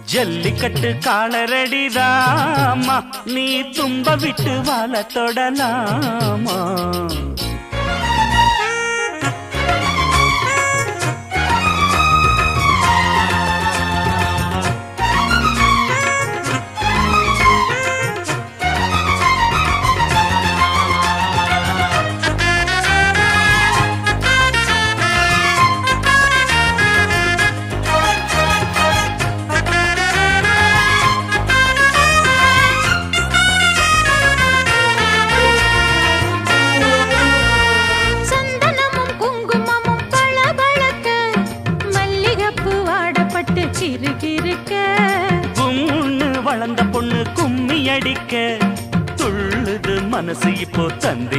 ஜல்லிக்கட்டு காலரடிதாமா நீ தும்ப விட்டு வாழ தொடலாமா வளர்ந்த பொண்ணு கும்மி அடிக்க துள்ளுது மனசு இப்போ தந்தி